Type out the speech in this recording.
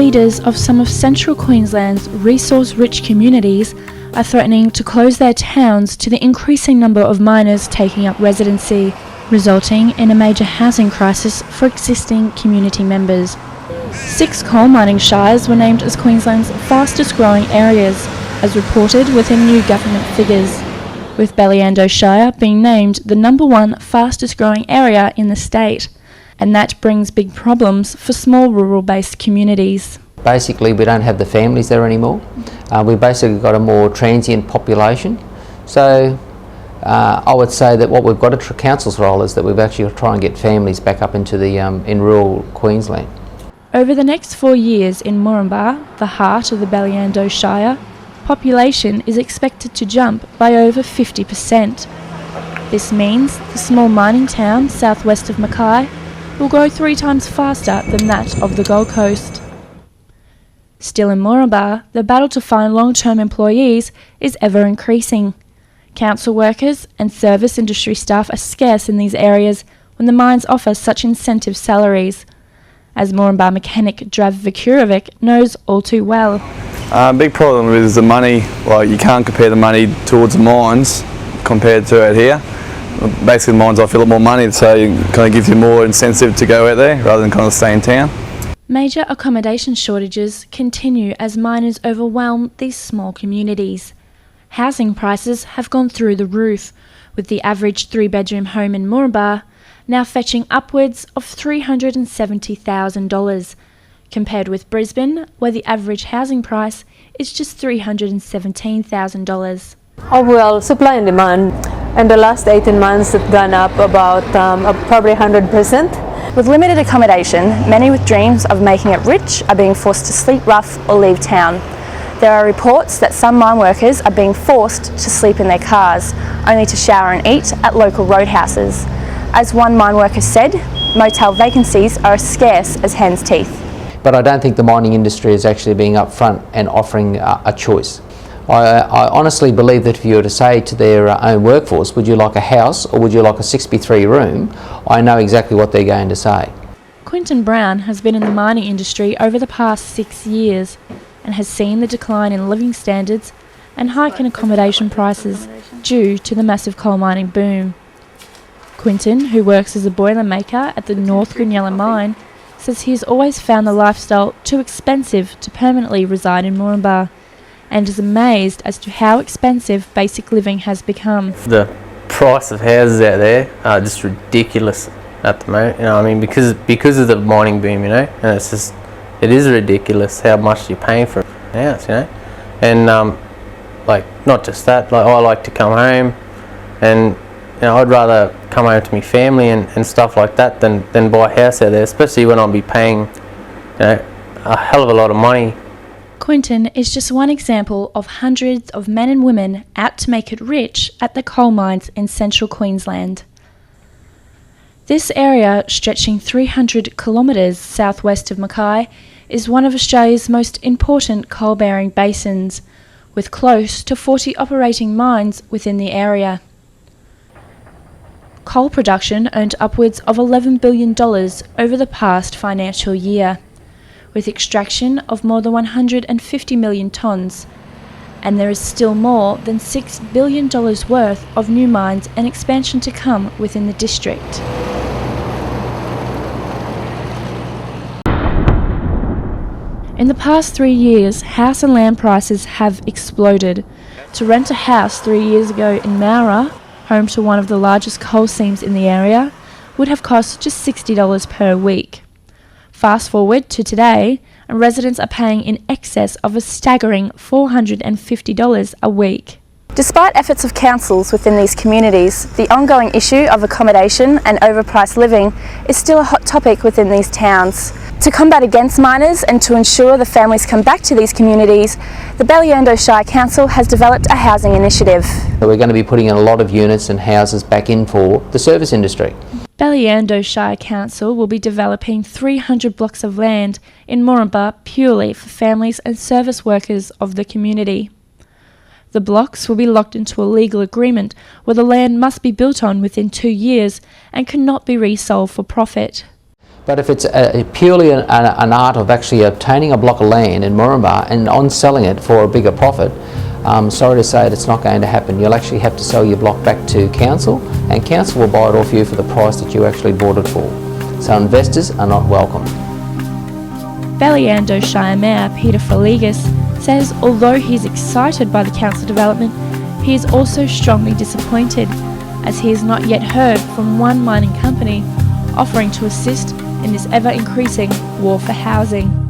leaders of some of Central Queensland's resource-rich communities are threatening to close their towns to the increasing number of miners taking up residency, resulting in a major housing crisis for existing community members. 6 coal mining shires were named as Queensland's fastest growing areas, as reported within new government figures, with Belyando Shire being named the #1 fastest growing area in the state. And that brings big problems for small rural-based communities. Basically, we don't have the families there anymore. We've basically got a more transient population. So I would say that what we've got at council's role is that we've actually got to try and get families back up into the in rural Queensland. Over the next 4 years in Moranbah, the heart of the Belyando Shire, population is expected to jump by over 50%. This means the small mining town southwest of Mackay will grow 3 times faster than that of the Gold Coast. Still in Moranbah, the battle to find long-term employees is ever increasing. Council workers and service industry staff are scarce in these areas when the mines offer such incentive salaries, as Moranbah mechanic Drav Vikurovic knows all too well. Big problem is the money. Well, you can't compare the money towards the mines compared to out here. Basically, the mines offer a lot more money, so it kind of gives you more incentive to go out there rather than kind of stay in town. Major accommodation shortages continue as miners overwhelm these small communities. Housing prices have gone through the roof, with the average 3-bedroom home in Moranbah now fetching upwards of $370,000, compared with Brisbane, where the average housing price is just $317,000. Oh well, supply and demand. In the last 18 months, it's gone up about probably 100%. With limited accommodation, many with dreams of making it rich are being forced to sleep rough or leave town. There are reports that some mine workers are being forced to sleep in their cars, only to shower and eat at local roadhouses. As one mine worker said, motel vacancies are as scarce as hen's teeth. But I don't think the mining industry is actually being upfront and offering a choice. I honestly believe that if you were to say to their own workforce, would you like a house or would you like a 63 room, I know exactly what they're going to say. Quinton Brown has been in the mining industry over the past 6 years and has seen the decline in living standards and hike in accommodation prices due to the massive coal mining boom. Quinton, who works as a boiler maker at the North Grinyella mine, says he has always found the lifestyle too expensive to permanently reside in Moranbah, and is amazed as to how expensive basic living has become. The price of houses out there are just ridiculous at the moment, you know, I mean, because of the mining boom, you know, and it is ridiculous how much you're paying for a house, you know, and like, not just that, like, I like to come home and, you know, I'd rather come home to my family and stuff like that than buy a house out there, especially when I'll be paying, you know, a hell of a lot of money. Quinton is just one example of hundreds of men and women out to make it rich at the coal mines in Central Queensland. This area, stretching 300 kilometres southwest of Mackay, is one of Australia's most important coal-bearing basins, with close to 40 operating mines within the area. Coal production earned upwards of $11 billion over the past financial year, with extraction of more than 150 million tonnes, and there is still more than $6 billion worth of new mines and expansion to come within the district. In the past 3 years, house and land prices have exploded. To rent a house 3 years ago in Mowra, home to one of the largest coal seams in the area, would have cost just $60 per week. Fast forward to today, and residents are paying in excess of a staggering $450 a week. Despite efforts of councils within these communities, the ongoing issue of accommodation and overpriced living is still a hot topic within these towns. To combat against miners and to ensure the families come back to these communities, the Belyando Shire Council has developed a housing initiative. We're going to be putting in a lot of units and houses back in for the service industry. Belyando Shire Council will be developing 300 blocks of land in Moranbah purely for families and service workers of the community. The blocks will be locked into a legal agreement where the land must be built on within 2 years and cannot be resold for profit. But if it's purely an art of actually obtaining a block of land in Moranbah and on selling it for a bigger profit, sorry to say it's not going to happen. You'll actually have to sell your block back to council, and council will buy it off you for the price that you actually bought it for. So investors are not welcome. Belyando Shire Mayor Peter Faligas says although he's excited by the council development, he is also strongly disappointed, as he has not yet heard from one mining company offering to assist in this ever-increasing war for housing.